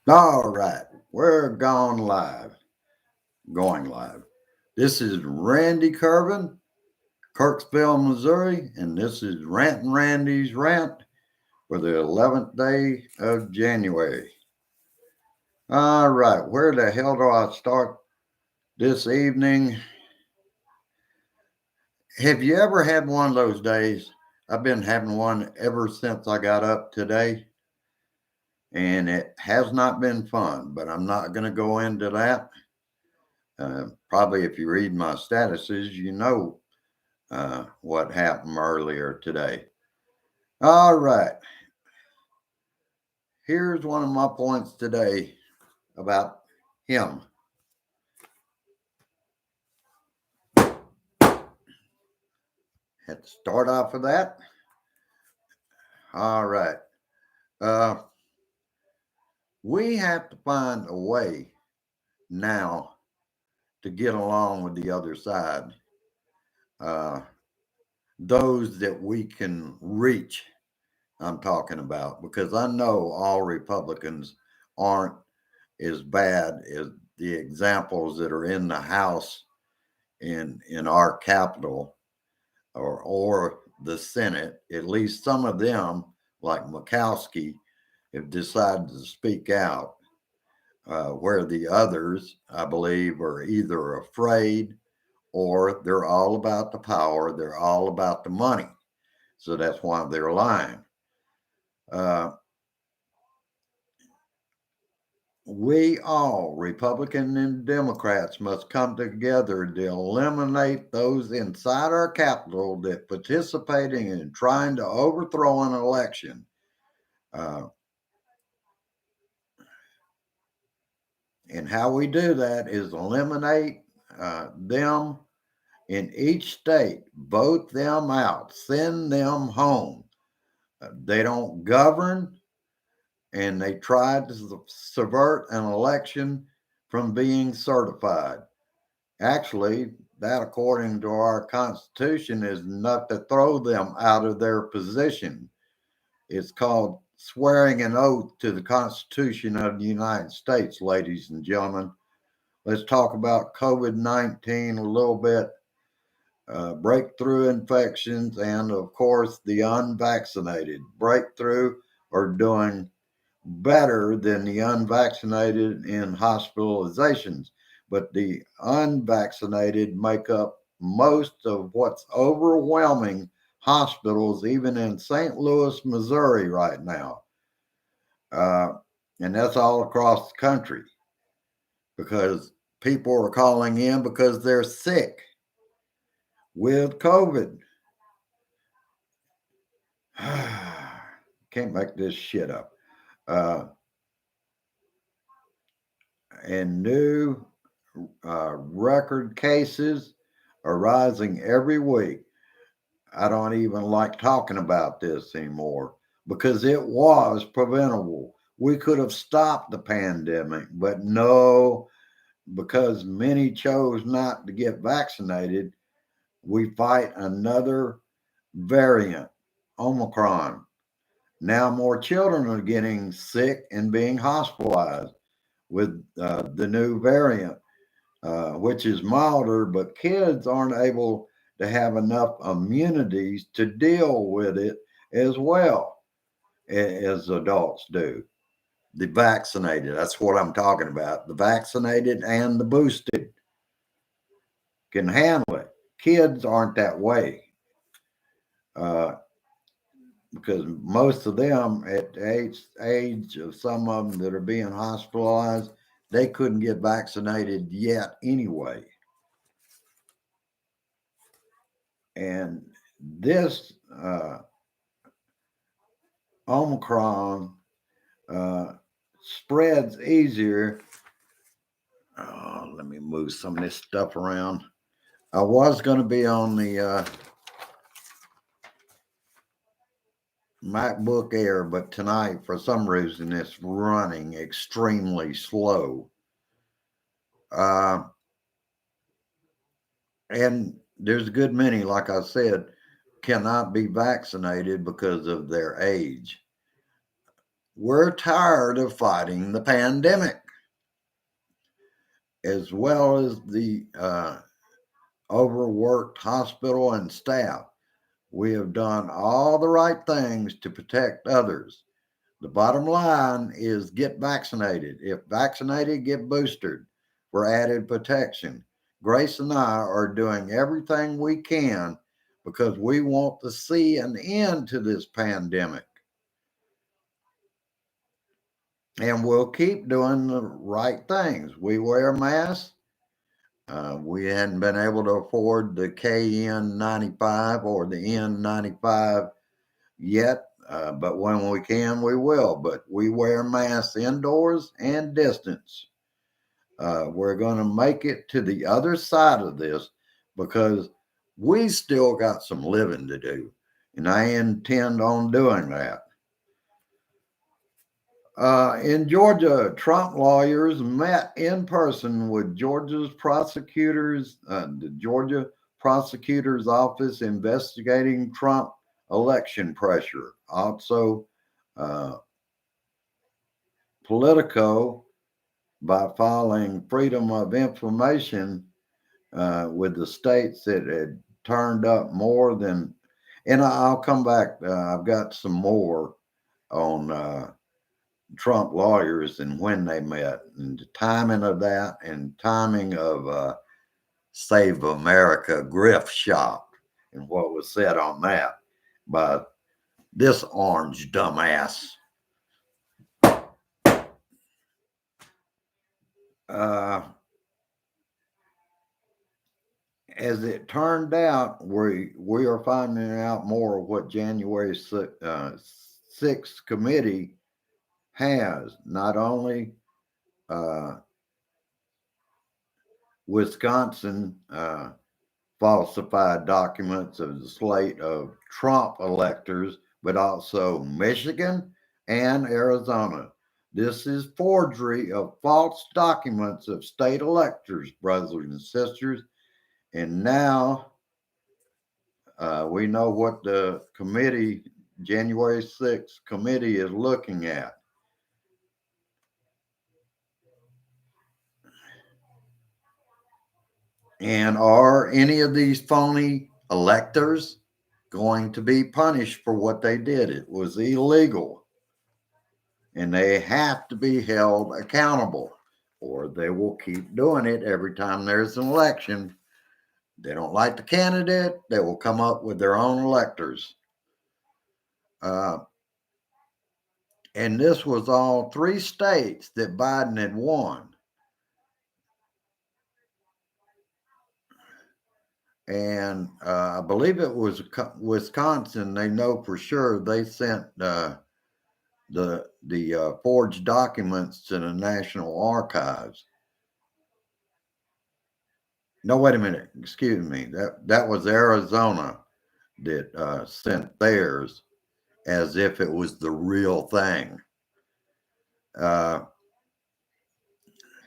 All right, we're going live. This is Randy Curvin, Kirksville, Missouri, and this is Rantin Randy's Rant for the 11th day of January. All right, where the hell do I start this evening? Have you ever had one of those days? I've been having one ever since I got up today, and it has not been fun, but I'm not going to go into that. Probably if you read my statuses, you know what happened earlier today. All right. Here's one of my points today about him. Had to start off with that. All right. We have to find a way now to get along with the other side. Those that we can reach, I'm talking about, because I know all Republicans aren't as bad as the examples that are in the House in our capital or the Senate. At least some of them, like Murkowski, have decided to speak out, where the others, I believe, are either afraid or they're all about the power, they're all about the money. So that's why they're lying. We all, Republicans and Democrats, must come together to eliminate those inside our capital that participating in trying to overthrow an election. And how we do that is eliminate them in each state, vote them out, send them home. They don't govern, and they tried to subvert an election from being certified. Actually, that, according to our Constitution, is enough to throw them out of their position. It's called swearing an oath to the Constitution of the United States, ladies and gentlemen. Let's talk about COVID-19 a little bit. Breakthrough infections, and of course, the unvaccinated. Breakthrough are doing better than the unvaccinated in hospitalizations, but the unvaccinated make up most of what's overwhelming hospitals, even in St. Louis, Missouri, right now. And that's all across the country because people are calling in because they're sick with COVID. Can't make this shit up. And new record cases are rising every week. I don't even like talking about this anymore because it was preventable. We could have stopped the pandemic, but no, because many chose not to get vaccinated, we fight another variant, Omicron. Now more children are getting sick and being hospitalized with the new variant, which is milder, but kids aren't able to have enough immunities to deal with it as well as adults do. The vaccinated, that's what I'm talking about. The vaccinated and the boosted can handle it. Kids aren't that way. Because most of them at the age of some of them that are being hospitalized, they couldn't get vaccinated yet anyway. And this Omicron spreads easier. Let me move some of this stuff around. I was going to be on the MacBook Air, but tonight, for some reason, it's running extremely slow. And there's a good many, like I said, cannot be vaccinated because of their age. We're tired of fighting the pandemic, as well as the overworked hospital and staff. We have done all the right things to protect others. The bottom line is get vaccinated. If vaccinated, get boosted for added protection. Grace and I are doing everything we can because we want to see an end to this pandemic. And we'll keep doing the right things. We wear masks. We hadn't been able to afford the KN95 or the N95 yet, but when we can, we will. But we wear masks indoors and distance. We're going to make it to the other side of this because we still got some living to do, and I intend on doing that. In Georgia, Trump lawyers met in person with Georgia's prosecutors, the Georgia prosecutor's office investigating Trump election pressure. Also, Politico, by filing freedom of information with the states that had turned up more than, and I'll come back. I've got some more on Trump lawyers and when they met and the timing of that and timing of Save America Grift Shop and what was said on that by this orange dumbass. As it turned out, we are finding out more of what January 6th committee has. Not only Wisconsin falsified documents of the slate of Trump electors, but also Michigan and Arizona. This is forgery of false documents of state electors, brothers and sisters. And now we know what the committee, January 6th committee, is looking at. And are any of these phony electors going to be punished for what they did? It was illegal. And they have to be held accountable, or they will keep doing it every time there's an election. They don't like the candidate, they will come up with their own electors. And this was all 3 states that Biden had won. And I believe it was Wisconsin. They know for sure they sent the forged documents to the National Archives. No, wait a minute. Excuse me. That was Arizona that sent theirs as if it was the real thing.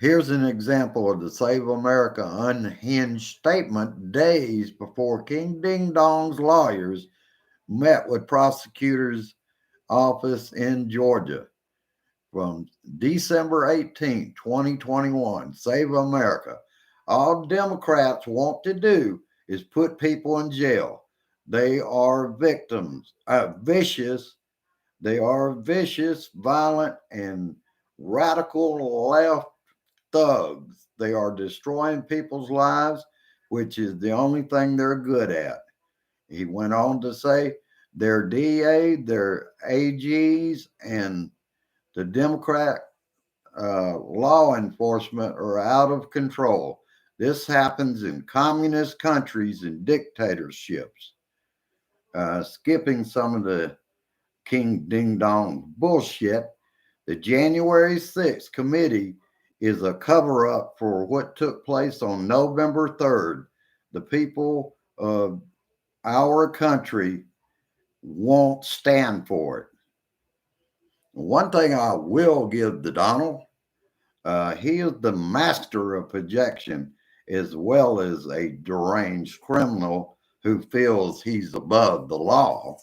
Here's an example of the Save America unhinged statement days before King Ding Dong's lawyers met with prosecutors' office in Georgia. From December 18, 2021, Save America. All Democrats want to do is put people in jail. They are victims, vicious. They are vicious, violent, and radical left thugs. They are destroying people's lives, which is the only thing they're good at. He went on to say their DA, their AGs, and the Democrat law enforcement are out of control. This happens in communist countries and dictatorships. Skipping some of the King Ding Dong bullshit, the January 6th committee is a cover up for what took place on November 3rd. The people of our country won't stand for it. One thing I will give to Donald, he is the master of projection as well as a deranged criminal who feels he's above the law.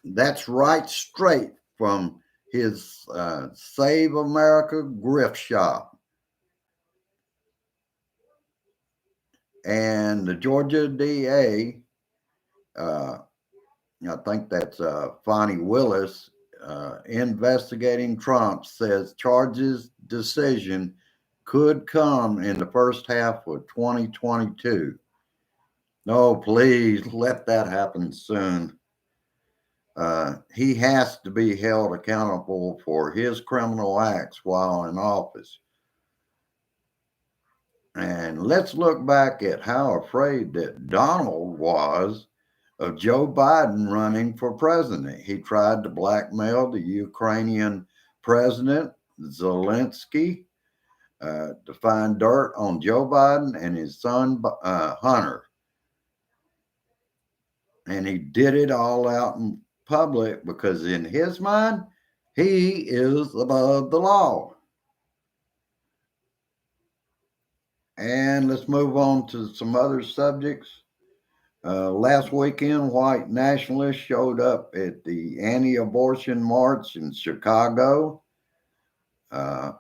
That's right straight from his Save America grift shop. And the Georgia DA, uh, I think that's Fonnie Willis, investigating Trump, says charges decision could come in the first half of 2022. No, please let that happen soon. He has to be held accountable for his criminal acts while in office. And let's look back at how afraid that Donald was of Joe Biden running for president. He tried to blackmail the Ukrainian president, Zelensky, to find dirt on Joe Biden and his son, Hunter. And he did it all out in public because, in his mind, he is above the law. And let's move on to some other subjects. Last weekend, white nationalists showed up at the anti abortion march in Chicago. Uh,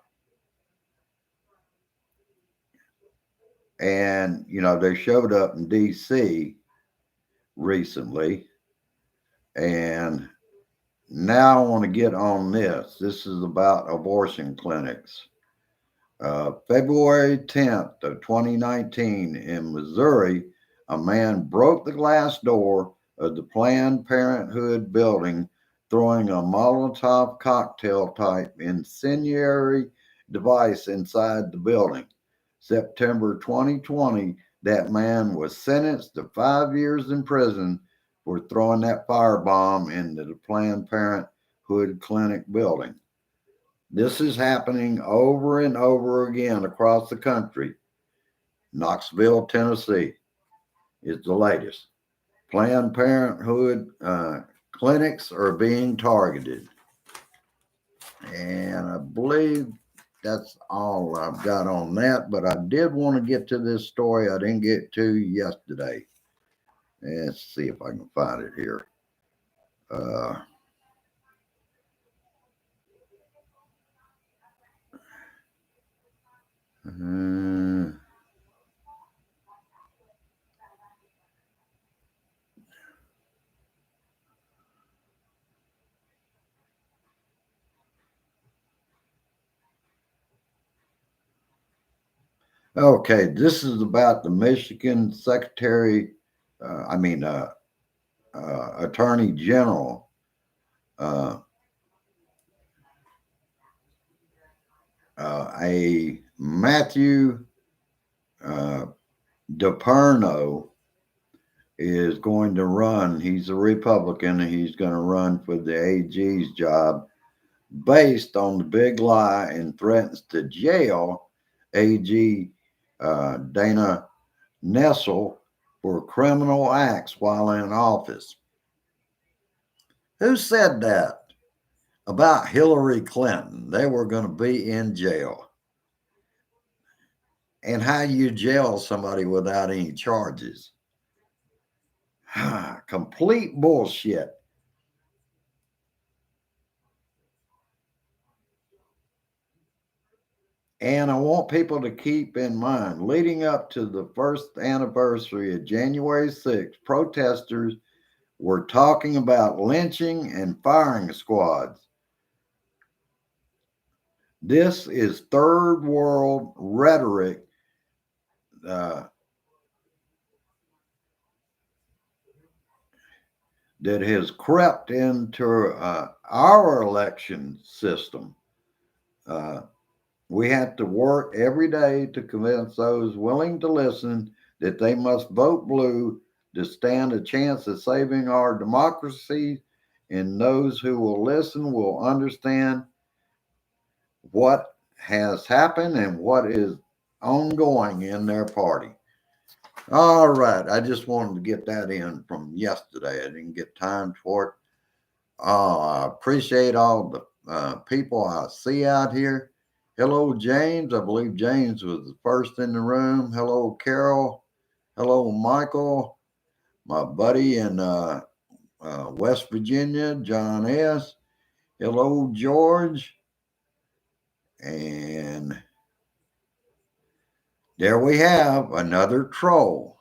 and, they showed up in D.C. recently. And now I want to get on this. This is about abortion clinics. February 10th of 2019 in Missouri, a man broke the glass door of the Planned Parenthood building, throwing a Molotov cocktail type incendiary device inside the building. September 2020, that man was sentenced to 5 years in prison for throwing that firebomb into the Planned Parenthood clinic building. This is happening over and over again across the country. Knoxville, Tennessee is the latest. Planned Parenthood clinics are being targeted. And I believe that's all I've got on that. But I did want to get to this story I didn't get to yesterday. Let's see if I can find it here. Uh, uh, okay, this is about the Michigan Secretary, Attorney General, uh, a Matthew uh, DePerno is going to run. He's a Republican and he's going to run for the AG's job based on the big lie and threatens to jail AG Dana Nessel for criminal acts while in office. Who said that about Hillary Clinton? They were going to be in jail. And how you jail somebody without any charges? Complete bullshit. And I want people to keep in mind, leading up to the first anniversary of January 6th, protesters were talking about lynching and firing squads. This is third world rhetoric uh, that has crept into our election system. We have to work every day to convince those willing to listen that they must vote blue to stand a chance of saving our democracy, and those who will listen will understand what has happened and what is ongoing in their party. All right, I just wanted to get that in from yesterday. I didn't get time for it. I appreciate all the people I see out here. Hello, James. I believe James was the first in the room. Hello, Carol. Hello, Michael, my buddy in West Virginia, John S. Hello, George. And there we have another troll.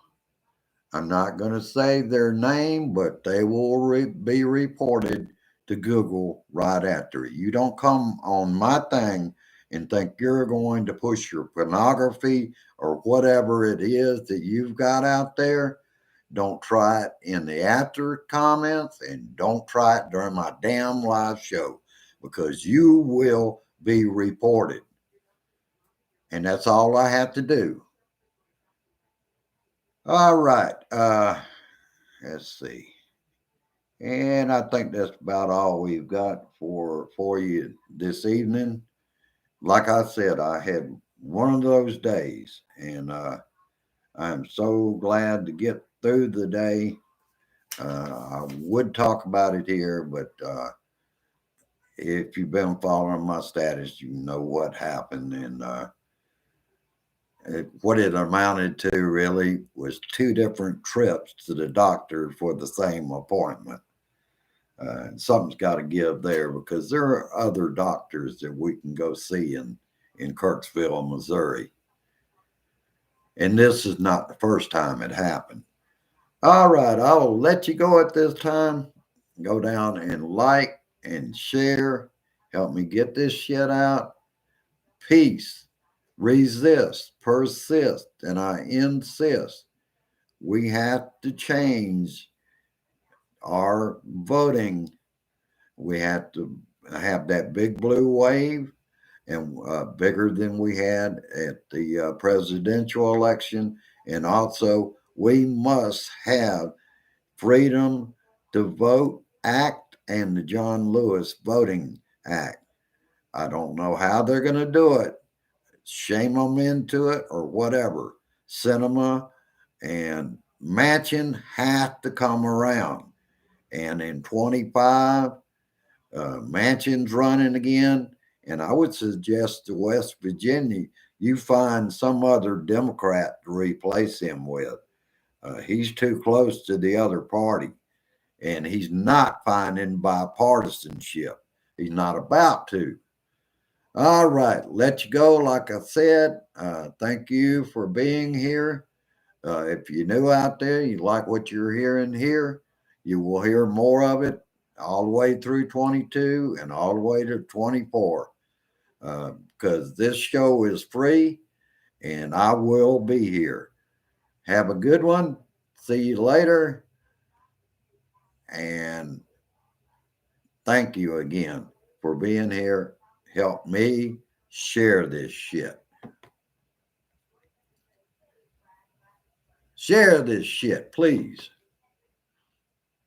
I'm not going to say their name, but they will be reported to Google right after. You don't come on my thing and think you're going to push your pornography or whatever it is that you've got out there. Don't try it in the after comments, and don't try it during my damn live show, because you will be reported. And that's all I have to do. All right. Let's see. And I think that's about all we've got for you this evening. Like I said, I had one of those days, and I'm so glad to get through the day. I would talk about it here, but if you've been following my status, you know what happened. And what it amounted to really was 2 different trips to the doctor for the same appointment. Something's got to give there, because there are other doctors that we can go see in Kirksville, Missouri. And this is not the first time it happened. All right, I'll let you go at this time. Go down and like and share. Help me get this shit out. Peace. Resist. Persist. And I insist. We have to change our voting. We have to have that big blue wave, and bigger than we had at the presidential election. And also, we must have Freedom to Vote Act and the John Lewis Voting Act. I don't know how they're going to do it. Shame them into it or whatever. Cinema and Manchin have to come around. And in 25, Manchin's running again. And I would suggest to West Virginia, you find some other Democrat to replace him with. He's too close to the other party, and he's not finding bipartisanship. He's not about to. All right, let you go. Like I said, thank you for being here. If you're new out there, you like what you're hearing here, you will hear more of it all the way through 22 and all the way to 24, because this show is free and I will be here. Have a good one. See you later. And thank you again for being here. Help me share this shit. Share this shit, please.